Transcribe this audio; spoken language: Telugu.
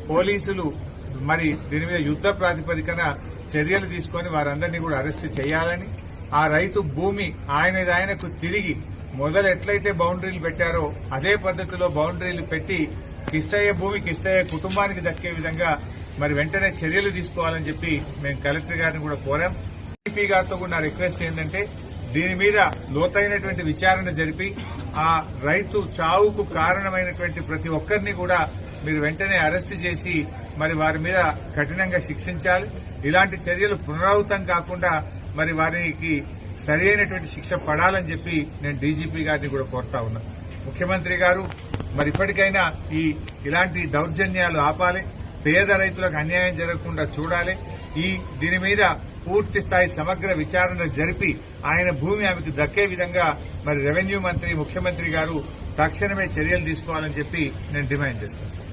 పోలీసులు మరి దీని మీద యుద్ద ప్రాతిపదికన చర్యలు తీసుకుని వారందరినీ కూడా అరెస్టు చేయాలని, ఆ రైతు భూమి ఆయనకు తిరిగి మొదలు ఎట్లయితే బౌండరీలు పెట్టారో అదే పద్దతిలో బౌండరీలు పెట్టి కిష్టయ్య భూమి కిష్టయ్య కుటుంబానికి దక్కే విధంగా మరి వెంటనే చర్యలు తీసుకోవాలని చెప్పి మేము కలెక్టర్ గారిని కూడా కోరాం. డీజీపీ గారితో కూడా నా రిక్వెస్ట్ ఏంటంటే దీని మీద లోతైనటువంటి విచారణ జరిపి ఆ రైతు చావుకు కారణమైనటువంటి ప్రతి ఒక్కరిని కూడా మీరు వెంటనే అరెస్టు చేసి మరి వారి మీద కఠినంగా శిక్షించాలి. ఇలాంటి చర్యలు పునరావృతం కాకుండా మరి వారికి సరి అయినటువంటి శిక్ష పడాలని చెప్పి నేను డీజీపీ గారిని కూడా కోరుతా ఉన్నా. ముఖ్యమంత్రి గారు మరి ఇప్పటికైనా ఇలాంటి దౌర్జన్యాలు ఆపాలి, పేద రైతులకు అన్యాయం జరగకుండా చూడాలి. దీని మీద పూర్తి స్థాయి సమగ్ర విచారణ జరిపి ఆయన భూమి ఆమెకు దక్కే విధంగా మరి రెవెన్యూ మంత్రి ముఖ్యమంత్రి గారు తక్షణమే చర్యలు తీసుకోవాలని చెప్పి నేను డిమాండ్ చేస్తాను.